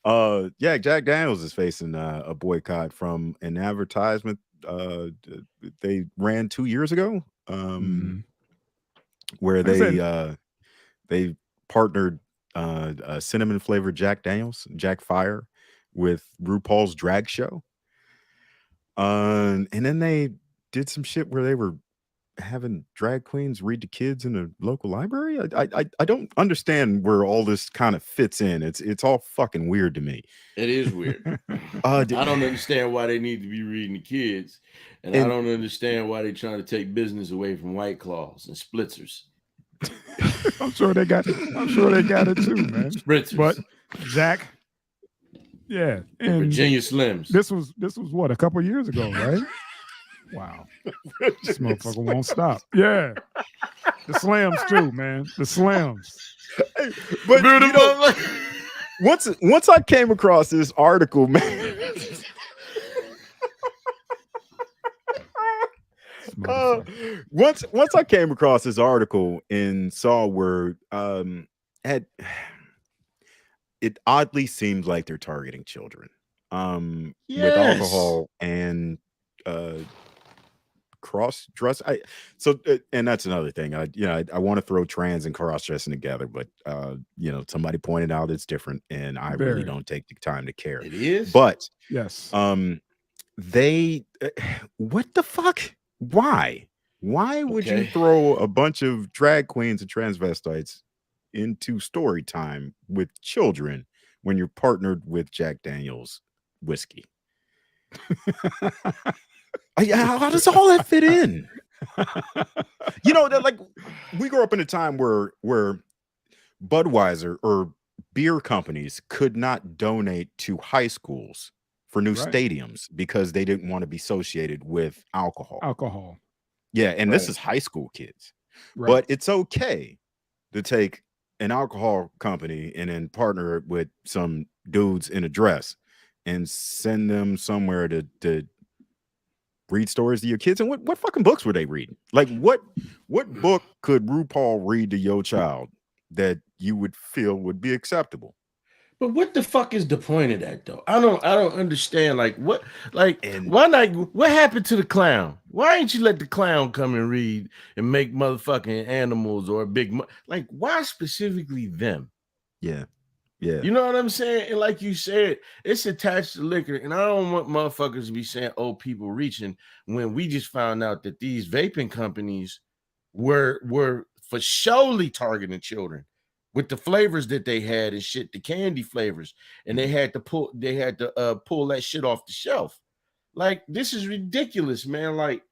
Yeah, Jack Daniels is facing a boycott from an advertisement they ran 2 years ago, Hmm. where Like I said, they partnered cinnamon flavored Jack Daniels, Jack Fire, with RuPaul's drag show. And then they did some shit where they were having drag queens read to kids in a local library. I don't understand where all this kind of fits in. It's all fucking weird to me. It is weird. D- I don't understand why they need to be reading to kids, and I and don't understand why they're trying to take business away from White Claws and Splitzers. I'm sure they got. I'm sure they got it too, man. But Spritzers, Jack, yeah, and Virginia Slims. this was what, a couple years ago, right? Wow, this motherfucker won't stop. Yeah, the slams too, man. The slams. but you know, once I came across this article, man. Once I came across this article and saw where had it oddly seems like they're targeting children with Yes. alcohol and uh cross dress. And that's another thing. I want to throw trans and cross dressing together, but somebody pointed out it's different, and I really Very. don't take the time to care. It is. But Yes. they what the fuck? Why would you Okay. throw a bunch of drag queens and transvestites into story time with children when you're partnered with Jack Daniels whiskey? How does all that fit in? That, like, we grew up in a time where Budweiser or beer companies could not donate to high schools for new Right. stadiums because they didn't want to be associated with alcohol. Alcohol. Yeah, and this Right. is high school kids. Right. But it's okay to take an alcohol company and then partner it with some dudes in a dress and send them somewhere to read stories to your kids. And what fucking books were they reading? Like, what book could RuPaul read to your child that you would feel would be acceptable? But what the fuck is the point of that though? I don't understand. Like what? Like And why not? What happened to the clown? Why ain't you let the clown come and read and make motherfucking animals or like why specifically them? yeah, yeah. You know what I'm saying? And like you said, it's attached to liquor, and I don't want motherfuckers to be saying, "Oh, people reaching," when we just found out that these vaping companies were for surely targeting children with the flavors that they had and shit, the candy flavors, and they had to pull that shit off the shelf. Like this is ridiculous, man. Like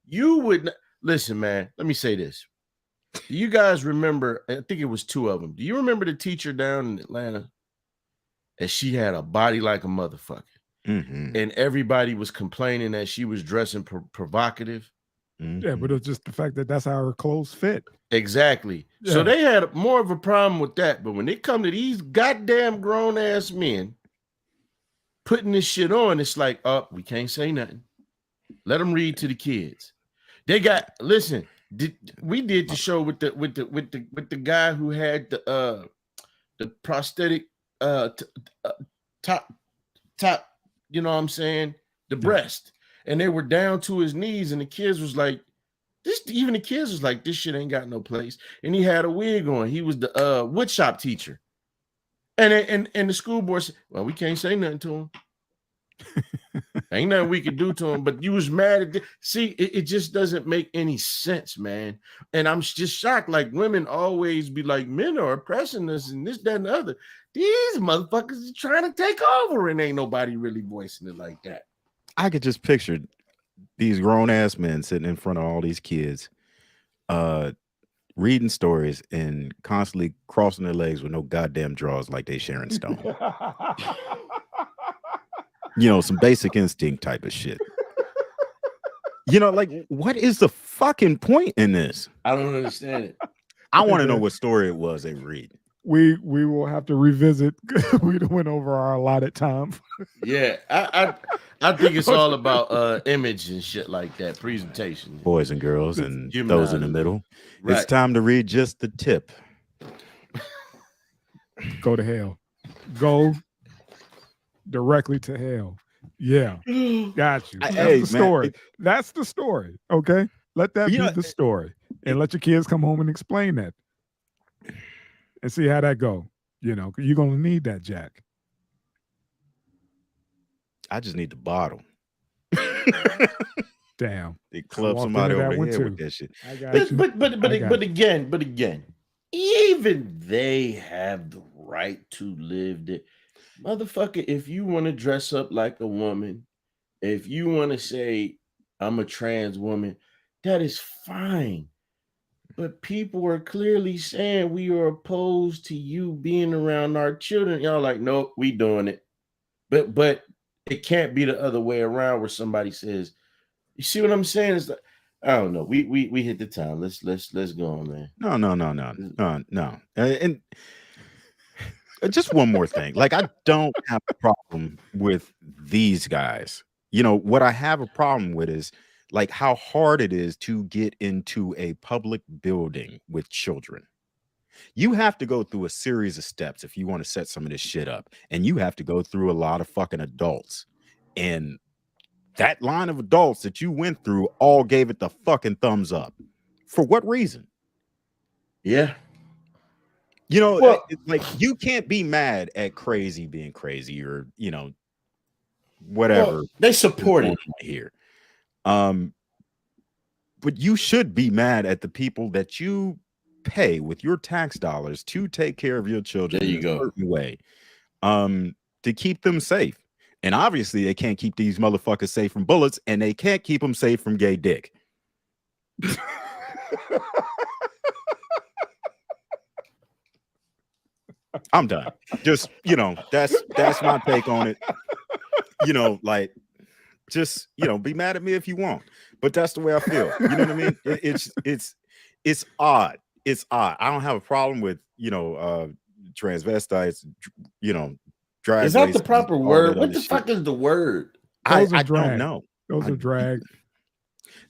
you would listen, man. Let me say this. Do you guys remember? I think it was two of them. Do you remember the teacher down in Atlanta? And she had a body like a motherfucker. Mm-hmm. And everybody was complaining that she was dressing provocative. Yeah, but it was just the fact that that's how her clothes fit. Exactly. Yeah. So they had more of a problem with that. But when it come to these goddamn grown ass men putting this shit on, it's like, oh, we can't say nothing. Let them read to the kids. They got we did the show with the guy who had the prosthetic top, you know what I'm saying? The breast. And they were down to his knees, and the kids was like, even the kids was like, this shit ain't got no place. And he had a wig on. He was the woodshop teacher. And the school board said, well, we can't say nothing to him. Ain't nothing we could do to him, but you was mad at see, it just doesn't make any sense, man. And I'm just shocked. Like women always be like, men are oppressing us and this, that, and the other. These motherfuckers are trying to take over, and ain't nobody really voicing it like that. I could just picture these grown ass men sitting in front of all these kids, reading stories and constantly crossing their legs with no goddamn drawers like they Sharon Stone. Some basic instinct type of shit. Like, what is the fucking point in this? I don't understand it. I want to know what story it was they read. We will have to revisit. We went over our allotted time. Yeah, I think it's all about image and shit like that, presentation. Boys and girls and those in the middle. Right. It's time to read just the tip. Go to hell. Go directly to hell. Yeah, got you. That's Hey, the man, story. That's the story. Okay, let that You be know, the story, and let your kids come home and explain that, and see how that go. You know, you're gonna need that, Jack. I just need the bottle. Damn, They I club walked somebody into over that the one head with too. that shit. I got But you. but but I but got but you. again, even they have the right to live the motherfucker. If you want to dress up like a woman, if you want to say I'm a trans woman, that is fine. But people are clearly saying we are opposed to you being around our children. Y'all like, nope, we doing it. But it can't be the other way around where somebody says, you see what I'm saying? It's like, I don't know. We hit the time. Let's go on, man. No. And just one more thing. Like, I don't have a problem with these guys. You know, what I have a problem with is like how hard it is to get into a public building with children. You have to go through a series of steps if you want to set some of this shit up. And you have to go through a lot of fucking adults. And that line of adults that you went through all gave it the fucking thumbs up. For what reason? Yeah. You know, Well, like you can't be mad at crazy being crazy or, you know, well, whatever they is support going it. on here. But you should be mad at the people that you pay with your tax dollars to take care of your children There in you a go. certain way, to keep them safe. And obviously, they can't keep these motherfuckers safe from bullets, and they can't keep them safe from gay dick. I'm done. Just, you know, that's my take on it. You know, like, just, you know, be mad at me if you want, but that's the way I feel. You know what I mean? It's odd. It's odd. I don't have a problem with, you know, transvestites, you know, Is drag that the races, proper all word? that What other the shit. fuck is the word? Those are I don't drag. know. Those are drag.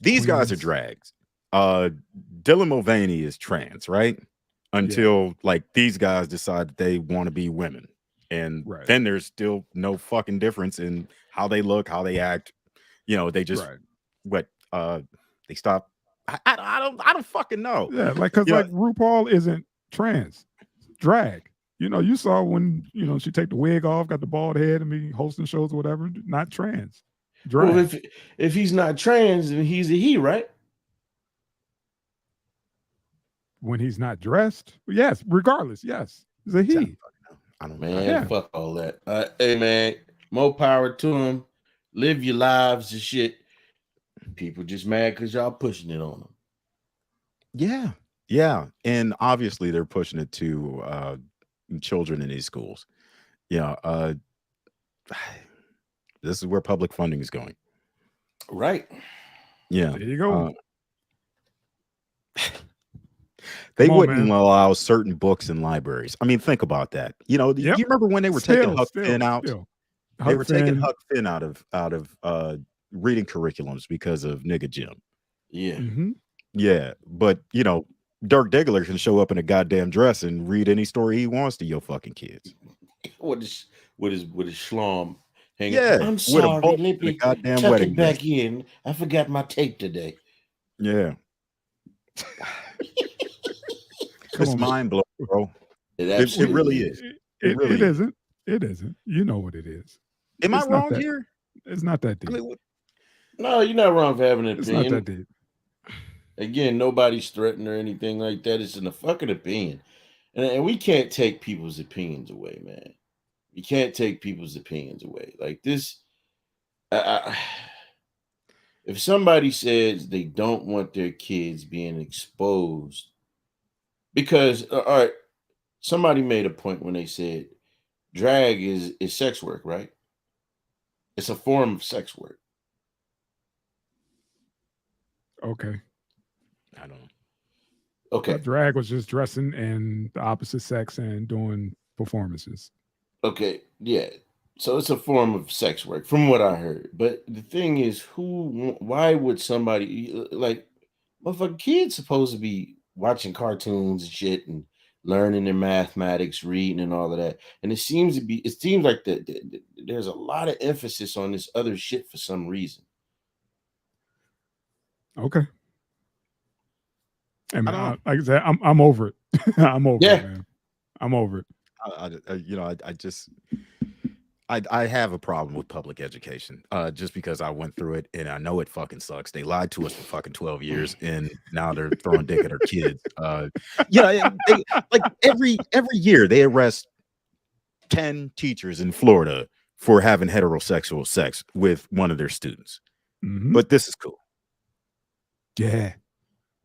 These guys are queens. drags. Dylan Mulvaney is trans, right? Until like these guys decide that they want to be women. And Right. then there's still no fucking difference in how they look, how they act. You know, they just they stop. I don't fucking know. Yeah, like because You know, like RuPaul isn't trans, drag. You know, you saw when she take the wig off, got the bald head, and be hosting shows or whatever. Not trans, drag. Well, if he's not trans, then he's a he, right? When he's not dressed, yes. Regardless, yes, he's a he. I don't Man, Yeah. fuck all that. Hey, man, more power to him. Live your lives and shit. People just mad because y'all pushing it on them. Yeah. And obviously they're pushing it to children in these schools. Yeah. This is where public funding is going. Right. Yeah. There you go. They Come on, wouldn't man. allow certain books in libraries. I mean, think about that. You know, Yep. you remember when they were taking Huck Finn out? Still. They were taking Huck Finn out of reading curriculums because of nigga Jim. Yeah. Mm-hmm. Yeah, but you know, Dirk Diggler can show up in a goddamn dress and read any story he wants to your fucking kids. With his schlong hanging. Yeah, I'm with a sorry. bolt Let and a me goddamn tuck wedding it back dress. in. I forgot my tape today. Yeah. Come It's on, man. mind blowing, bro. It It absolutely really is. It really It is. isn't. It isn't. You know what it is. Am I It's not wrong that. here? It's not that I deep. mean, No, you're not wrong for having an It's not opinion. that deep. Again, nobody's threatened or anything like that. It's a fucking opinion. And we can't take people's opinions away, man. We can't take people's opinions away. Like this, if somebody says they don't want their kids being exposed, because all right, somebody made a point when they said drag is sex work, right? It's a form of sex work. Okay. I don't know. Okay. Drag was just dressing in the opposite sex and doing performances. Okay. Yeah. So it's a form of sex work, from what I heard. But the thing is, why would somebody like, motherfucking kids supposed to be watching cartoons and shit and learning their mathematics, reading and all of that. And it seems like there's a lot of emphasis on this other shit for some reason. Okay. I mean, I don't- like I said, I'm over it. I'm over Yeah. it, man. I'm over it. I have a problem with public education, just because I went through it and I know it fucking sucks. They lied to us for fucking 12 years and now they're throwing dick at our kids. Like every year they arrest 10 teachers in Florida for having heterosexual sex with one of their students. Mhm. But this is cool. Yeah.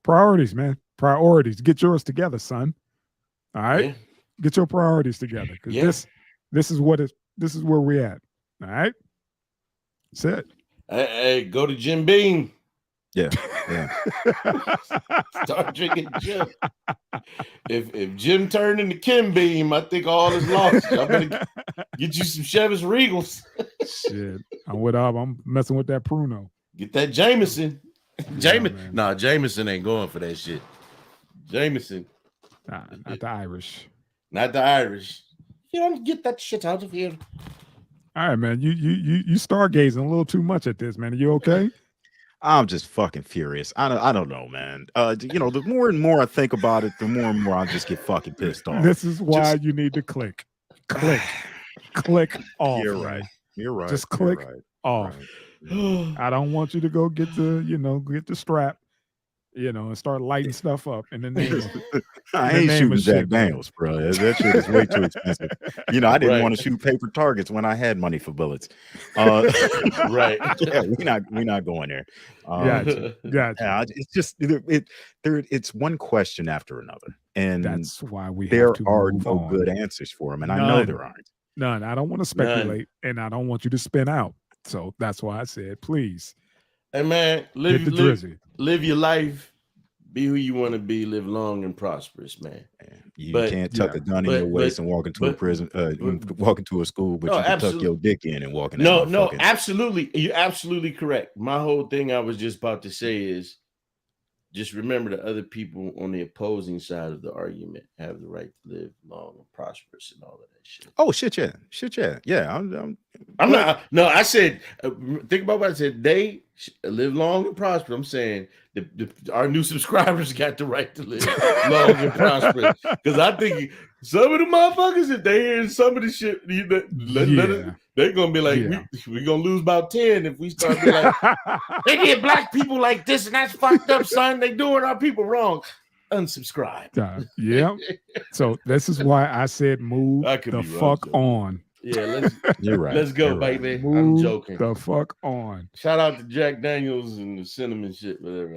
Priorities, man. Priorities. Get yours together, son. All right. Yeah. Get your priorities together. Because Yeah. this is where we're at. All right. That's it. Hey, go to Jim Beam. Yeah. Start drinking Jim. If Jim turned into Kim Beam, I think all is lost. Y'all better get you some Chivas Regals. Shit. I'm messing with that Pruno. Get that Jameson. man. Nah, Jameson ain't going for that shit. Jameson. Nah, not the Irish. Not the Irish. You don't get that shit out of here. All right, man. You stargazing a little too much at this, man. Are you okay? I'm just fucking furious. I don't know, man. The more and more I think about it, the more and more I just get fucking pissed off. This is why you need to click off. You're man. right. You're right. Just You're click right. off. Right. I don't want you to go get the strap, and start lighting stuff up in the name of I the ain't name shooting of Jack shit, man. Daniels, bro. That shit is way too expensive. I didn't Right. want to shoot paper targets when I had money for bullets. Right. Yeah, we're not going there. Gotcha. Yeah, it's just it's one question after another, and That's why we there have to are move no on. good answers for them, and I know None. there aren't. None. I don't want to speculate, and I don't want you to spin out. So that's why I said, please Hey man, hit the live drizzy. your life. Be who you want to be. Live long and prosperous, man. You But- can't tuck yeah, a gun in your waist and walk into a prison, walk into a school, but No, you can tuck absolutely. your dick in and walk in. No, that no, motherfucking- absolutely. You're absolutely correct. My whole thing I was just about to say is just remember the other people on the opposing side of the argument have the right to live long and prosperous and all of that shit. Oh shit, yeah. I'm I said, think about what I said. They live long and prosperous. I'm saying our new subscribers got the right to live long and prosperous. Because I think some of the motherfuckers, if they hear some of the shit, they're gonna be like, Yeah. we're gonna lose about 10 if we start being like, they get black people like this, and that's fucked up, son. They doing our people wrong. Unsubscribe. Yeah. So this is why I said move I could the be wrong, fuck though. on. Yeah, You're right. let's go, You're right. baby. Move I'm joking. the fuck on. Shout out to Jack Daniels and the cinnamon shit, whatever.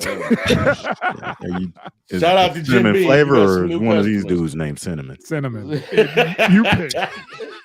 Is Shout out it to Jim cinnamon Beam. flavor You got or some new one of these customers. dudes named Cinnamon. Cinnamon. You pick.